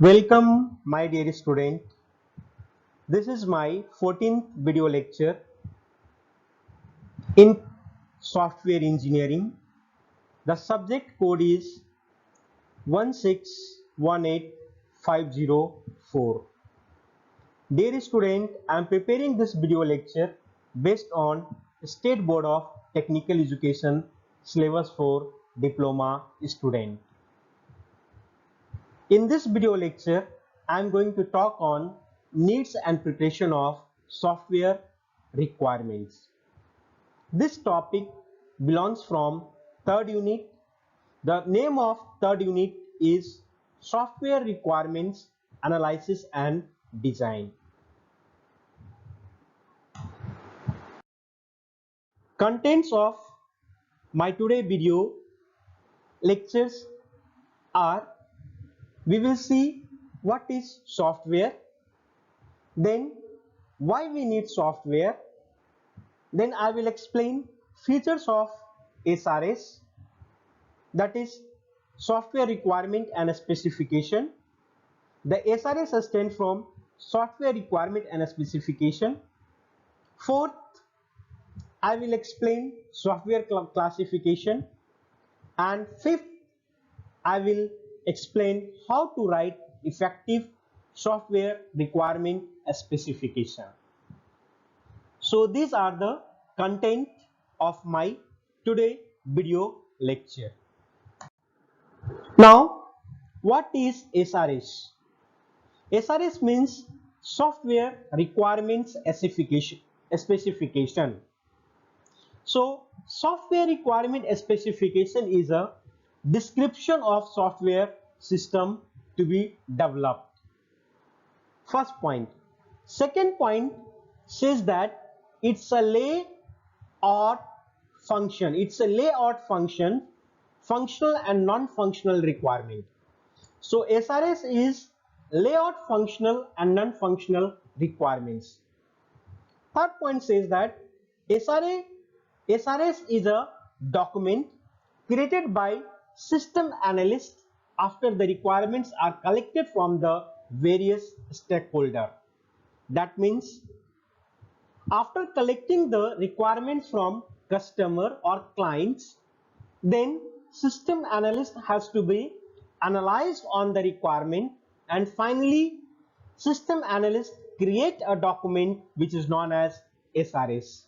Welcome, my dear student. This is my 14th video lecture in software engineering. The subject code is 1618504. Dear student, I am preparing this video lecture based on State Board of Technical Education syllabus for diploma student. In this video lecture, I am going to talk on needs and preparation of software requirements. This topic belongs from third unit. The name of third unit is Software Requirements Analysis and Design. Contents of my today video lectures are: we will see what is software, then why we need software, then I will explain features of SRS, that is software requirement and specification. The SRS stands from software requirement and specification. Fourth, I will explain software classification, and fifth, I will explain how to write effective software requirement specification. So these are the content of my today video lecture. Now, what is SRS? SRS means software requirements specification. So software requirement specification is a description of software system to be developed. First point. Second point says that it's a layout function. It's a layout function, functional and non-functional requirement. So SRS is layout functional and non-functional requirements. Third point says that SRS is a document created by system analysts after the requirements are collected from the various stakeholders. That means after collecting the requirements from customer or clients, then system analyst has to be analyzed on the requirement, and finally system analyst create a document which is known as SRS.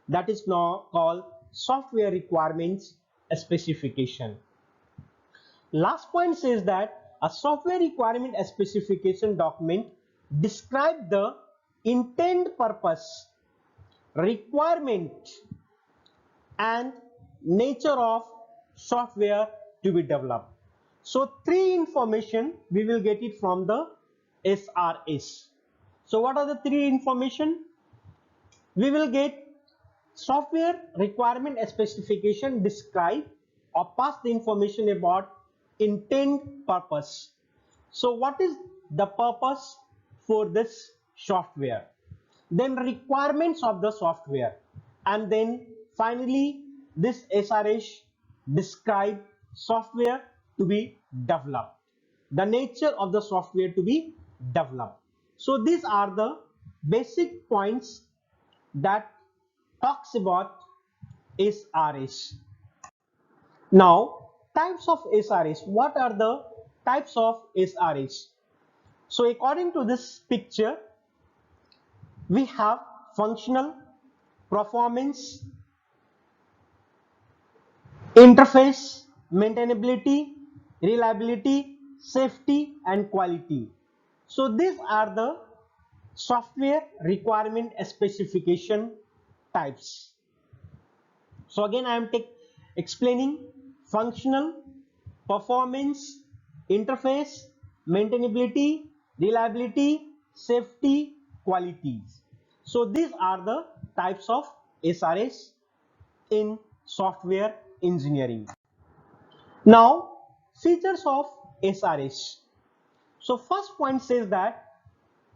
That is now called software requirements specification. Last point says that a software requirement specification document describes the intent, purpose, requirement and nature of software to be developed. So three information we will get it from the SRS. So what are the three information? We will get software requirement specification describe or pass the information about intent, purpose. So what is the purpose for this software? Then requirements of the software, and then finally this SRS describe software to be developed, the nature of the software to be developed. So these are the basic points that talks about SRS. Now, types of SRS. What are the types of SRS? So according to this picture, we have functional, performance, interface, maintainability, reliability, safety and quality. So these are the software requirement specification types. So again I am explaining functional, performance, interface, maintainability, reliability, safety, qualities. So these are the types of SRS in software engineering. Now, features of SRS. So first point says that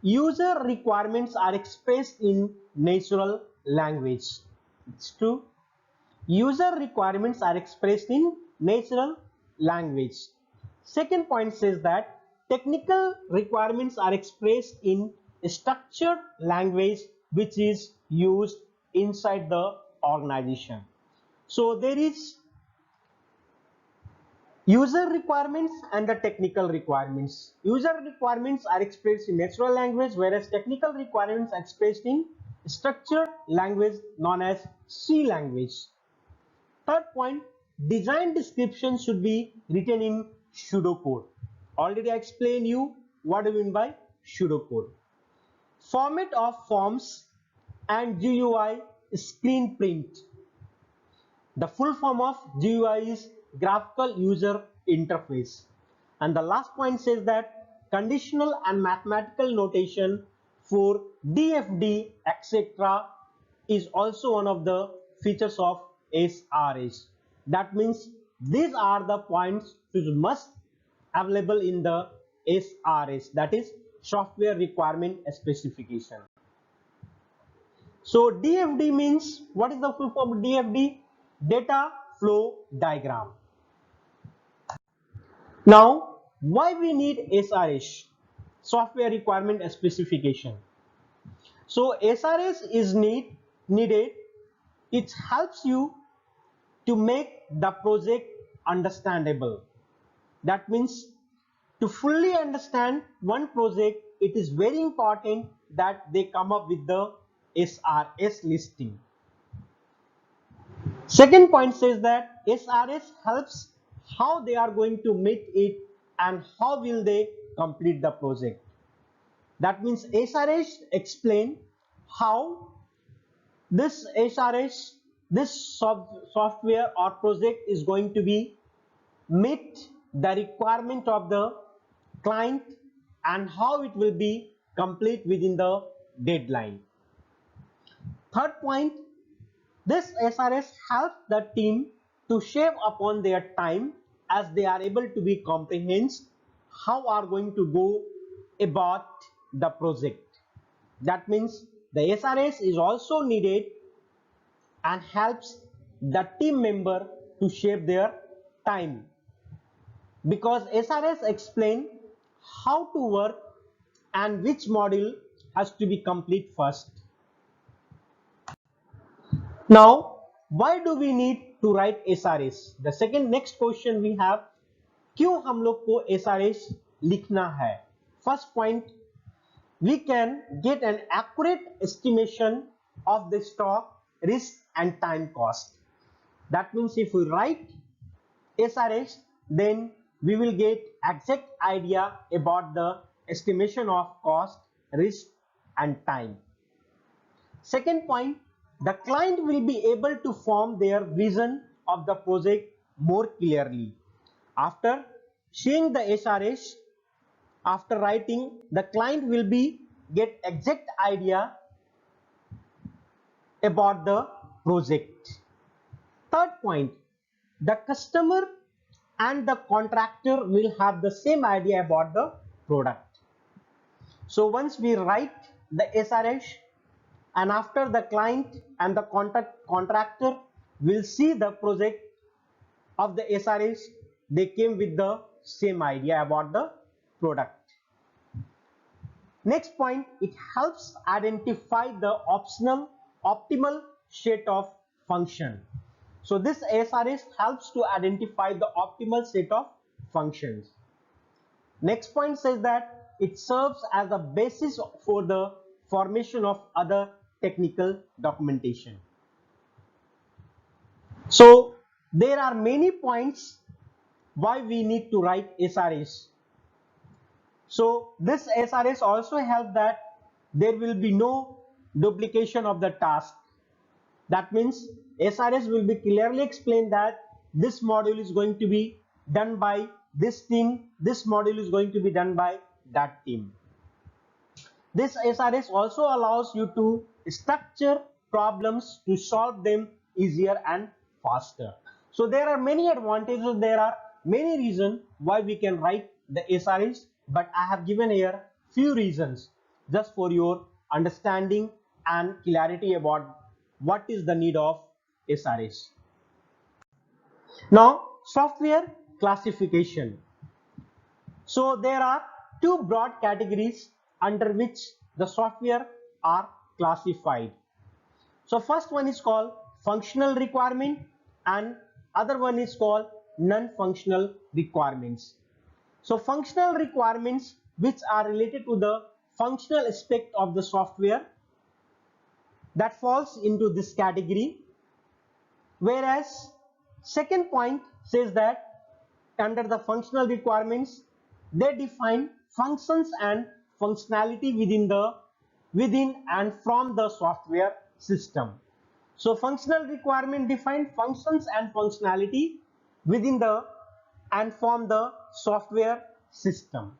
user requirements are expressed in natural language. It's true. User requirements are expressed in natural language. Second point says that technical requirements are expressed in a structured language which is used inside the organization. So there is user requirements and the technical requirements. User requirements are expressed in natural language, whereas technical requirements are expressed in structured language known as C language. Third point, design description should be written in pseudocode. Already I explained you what I mean by pseudocode. Format of forms and GUI screen print. The full form of GUI is graphical user interface. And the last point says that conditional and mathematical notation for DFD etc. is also one of the features of SRS. That means these are the points which must available in the SRS, that is software requirement specification. So DFD means, what is the full form of DFD? Data flow diagram. Now, why we need SRS, software requirement specification? So SRS is needed. It helps you to make the project understandable. That means to fully understand one project, it is very important that they come up with the SRS listing. Second point says that SRS helps how they are going to meet it and how will they complete the project. That means SRS explain how this SRS, this software or project is going to be meet the requirement of the client and how it will be complete within the deadline. Third point, this SRS helps the team to shave upon their time as they are able to be comprehend how are going to go about the project. That means the SRS is also needed and helps the team member to shave their time, because SRS explain how to work and which module has to be complete first. Now, why do we need to write SRS? The next question we have, क्यों हम लोग को SRS लिखना है? First point, we can get an accurate estimation of the stock, risk and time cost. That means if we write SRS, then we will get exact idea about the estimation of cost, risk and time. Second point, the client will be able to form their vision of the project more clearly. After seeing the SRS, after writing, the client will be get exact idea about the project. Third point, the customer and the contractor will have the same idea about the product. So once we write the SRS, and after the client and the contractor will see the project of the SRS, they came with the same idea about the product. Next point, it helps identify the optimal set of function. So this SRS helps to identify the optimal set of functions. Next point says that it serves as a basis for the formation of other technical documentation. So there are many points why we need to write SRS. So this SRS also helps that there will be no duplication of the task. That means SRS will be clearly explained that this module is going to be done by this team, this module is going to be done by that team. This SRS also allows you to structure problems to solve them easier and faster. So there are many advantages, there are many reasons why we can write the SRS, but I have given here few reasons just for your understanding and clarity about what is the need of SRS. Now, software classification. So there are two broad categories under which the software are classified. So first one is called functional requirement and other one is called non-functional requirements. So functional requirements which are related to the functional aspect of the software, that falls into this category, whereas second point says that under the functional requirements they define functions and functionality within and from the software system. So functional requirement define functions and functionality within the and from the software system.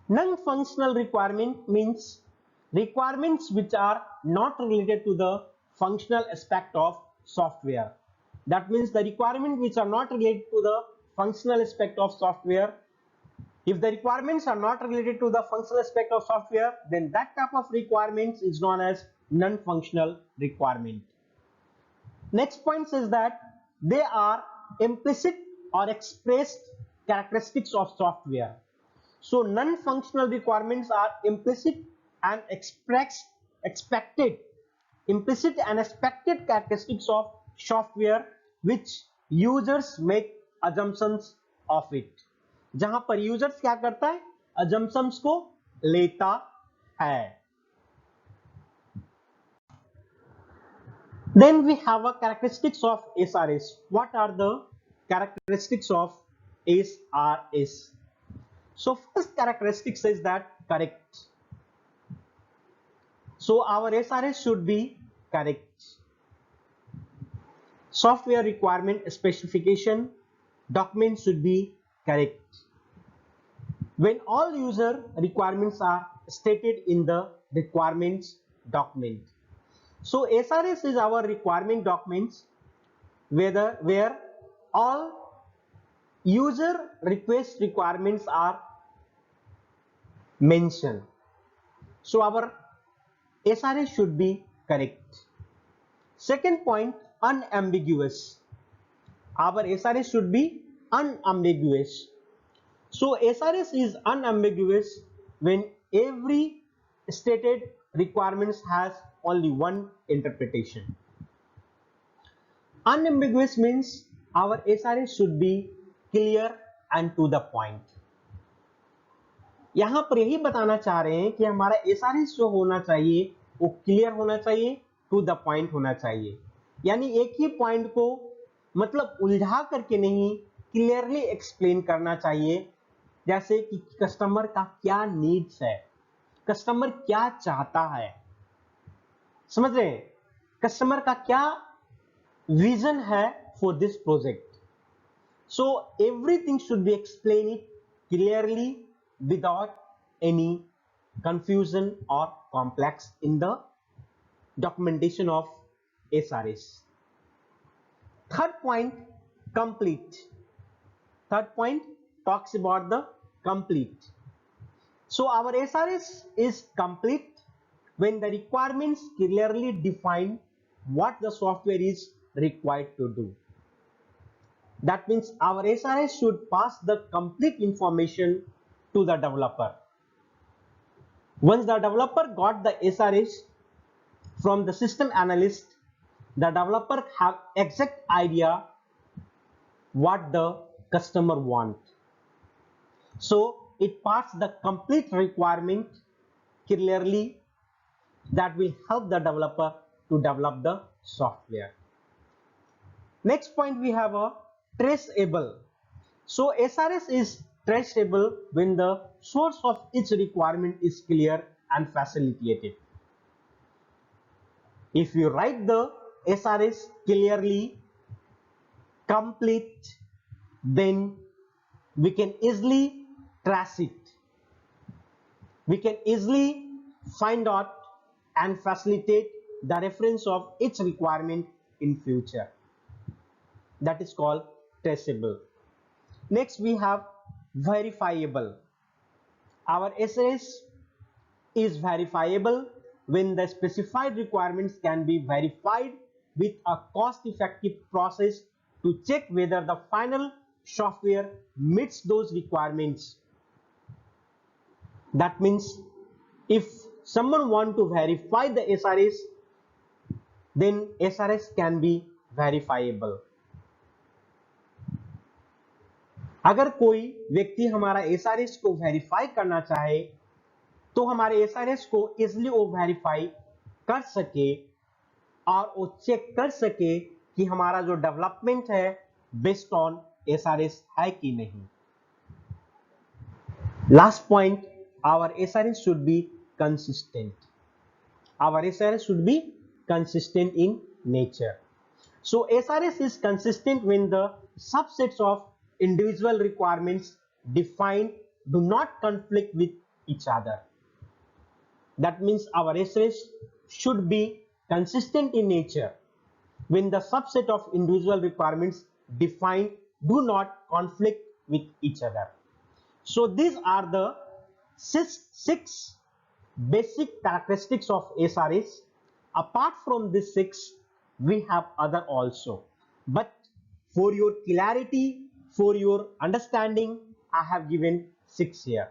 Non-functional requirement means requirements which are not related to the functional aspect of software. That means the requirements which are not related to the functional aspect of software. If the requirements are not related to the functional aspect of software, then that type of requirements is known as non-functional requirement. Next point says that they are implicit or expressed characteristics of software. So non-functional requirements are implicit and expected characteristics of software which users make assumptions of it. जहां पर users क्या करता है, assumptions को लेता है. Then we have a characteristics of SRS. What are the characteristics of SRS? So first characteristic says that correct. So our SRS should be correct. Software requirement specification document should be correct. When all user requirements are stated in the requirements document. So SRS is our requirement documents where all user request requirements are mentioned. So our SRS should be correct. Second point, unambiguous. Our SRS should be unambiguous. So SRS is unambiguous when every stated requirements has only one interpretation. Unambiguous means our SRS should be clear and to the point. यहां पर यही बताना चाह रहे हैं कि हमारा SRS जो होना चाहिए वो क्लियर होना चाहिए, टू द पॉइंट होना चाहिए. यानी एक ही पॉइंट को मतलब उलझा करके नहीं, क्लियरली एक्सप्लेन करना चाहिए. जैसे कि कस्टमर का क्या नीड्स है, कस्टमर क्या चाहता है, समझ रहे हैं, कस्टमर का क्या विजन है for this project. So everything should be explain it clearly without any confusion or complex in the documentation of SRS. Third point, complete. Third point talks about the complete. So our SRS is complete when the requirements clearly define what the software is required to do. That means our SRS should pass the complete information to the developer. Once the developer got the SRS from the system analyst, the developer have exact idea what the customer want. So it passes the complete requirement clearly, that will help the developer to develop the software. Next point, we have a traceable. So SRS is traceable when the source of each requirement is clear and facilitated. If you write the SRS clearly, complete, then we can easily trace it. We can easily find out and facilitate the reference of each requirement in future. That is called traceable. Next, we have verifiable. Our SRS is verifiable when the specified requirements can be verified with a cost-effective process to check whether the final software meets those requirements. That means if someone want to verify the SRS, then SRS can be verifiable. अगर कोई व्यक्ति हमारा SRS को verify करना चाहे तो हमारे SRS को इजिली वो वेरीफाई कर सके और वो चेक कर सके कि हमारा जो डेवलपमेंट है बेस्ड ऑन SRS है कि नहीं. Last point, our SRS should be consistent. Our SRS should be consistent in nature. So SRS is consistent when the subsets of individual requirements defined do not conflict with each other. That means our SRS should be consistent in nature when the subset of individual requirements defined do not conflict with each other. So these are the six basic characteristics of SRS. Apart from these six, we have other also. But for your clarity, for your understanding, I have given six here.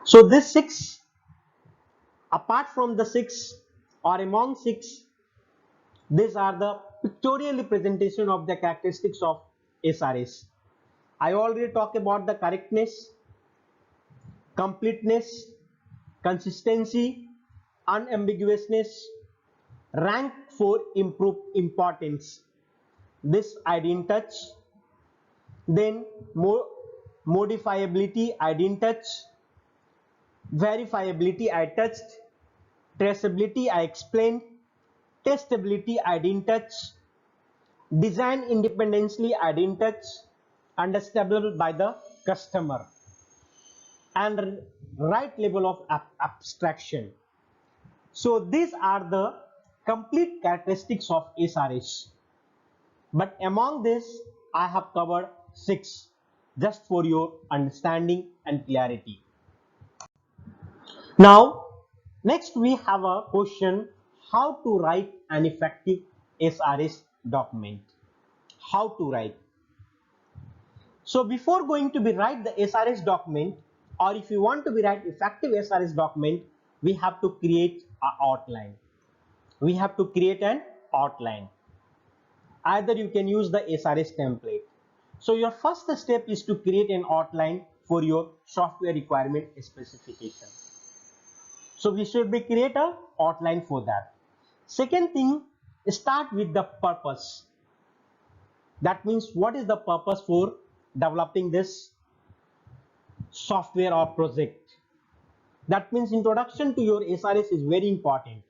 So this six, apart from the six or among six, these are the pictorial representation of the characteristics of SRS. I already talked about the correctness, completeness, consistency, unambiguousness, rank for improved importance. This I didn't touch. Then modifiability I didn't touch. Verifiability I touched. Traceability I explained. Testability I didn't touch. Design independently I didn't touch. Understandable by the customer. And right level of abstraction. So these are the complete characteristics of SRS. But among this, I have covered six just for your understanding and clarity. Now, next we have a question: how to write an effective SRS document. How to write. So before going to be write the SRS document, or if you want to be write effective SRS document, we have to create an outline. We have to create an outline. Either you can use the SRS template. So your first step is to create an outline for your software requirement specification. So we should be create an outline for that. Second thing, start with the purpose. That means what is the purpose for developing this software or project. That means introduction to your SRS is very important.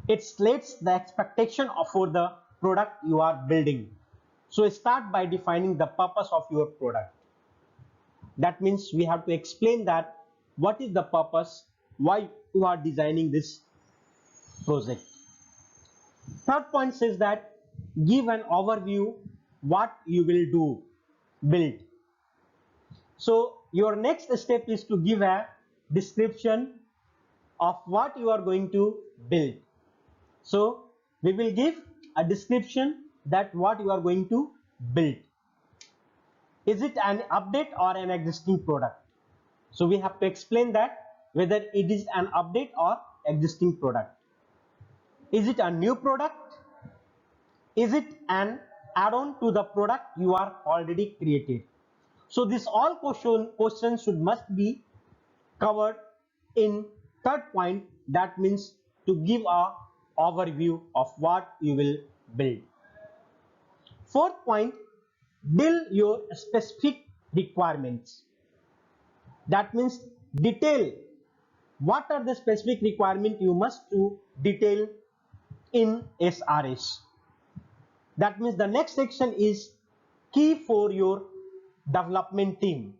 It slates the expectation for the product you are building. So start by defining the purpose of your product. That means we have to explain that what is the purpose, why you are designing this project. Third point says that give an overview what you will build. So your next step is to give a description of what you are going to build. So we will give a description that what you are going to build. Is it an update or an existing product? So we have to explain that whether it is an update or existing product. Is it a new product? Is it an add-on to the product you are already created? So this all questions must be covered in third point. That means to give a overview of what you will build. Fourth point, build your specific requirements. That means detail what are the specific requirements you must to detail in SRS. That means the next section is key for your development team.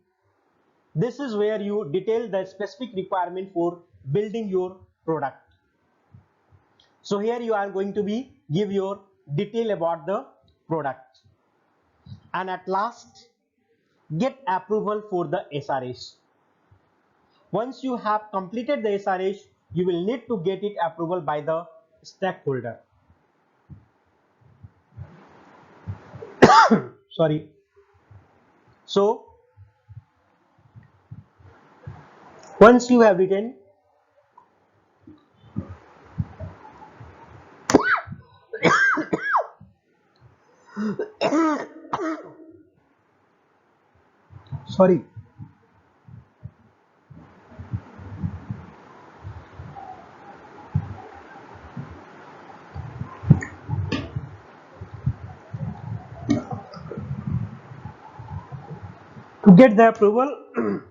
This is where you detail the specific requirement for building your product. So here you are going to be give your detail about the product. And at last, get approval for the SRS. Once you have completed the SRS, you will need to get it approval by the stakeholder. Sorry. So Once you have written sorry, to get the approval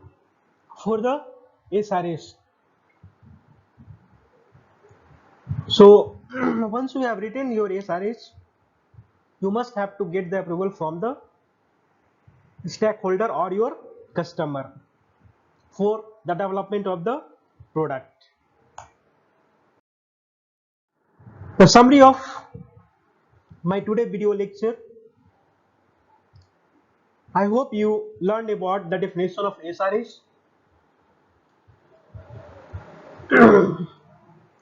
for the SRS. So once you have written your SRS, you must have to get the approval from the stakeholder or your customer for the development of the product. The summary of my today video lecture, I hope you learned about the definition of SRS.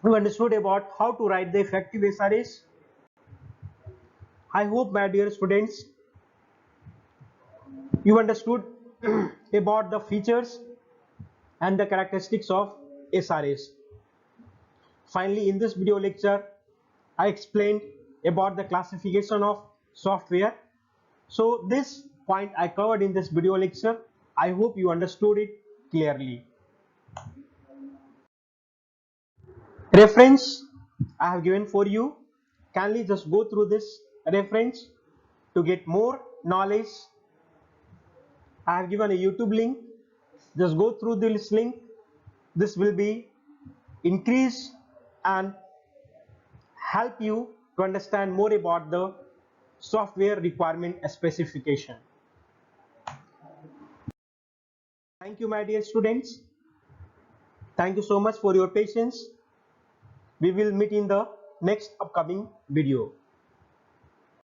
You understood about how to write the effective SRS. I hope, my dear students, you understood about the features and the characteristics of SRS. Finally, in this video lecture, I explained about the classification of software. So this point I covered in this video lecture. I hope you understood it clearly. Reference I have given for you. Kindly just go through this reference to get more knowledge. I have given a YouTube link. Just go through this link. This will be increase and help you to understand more about the software requirement specification. Thank you, my dear students. Thank you so much for your patience. We will meet in the next upcoming video.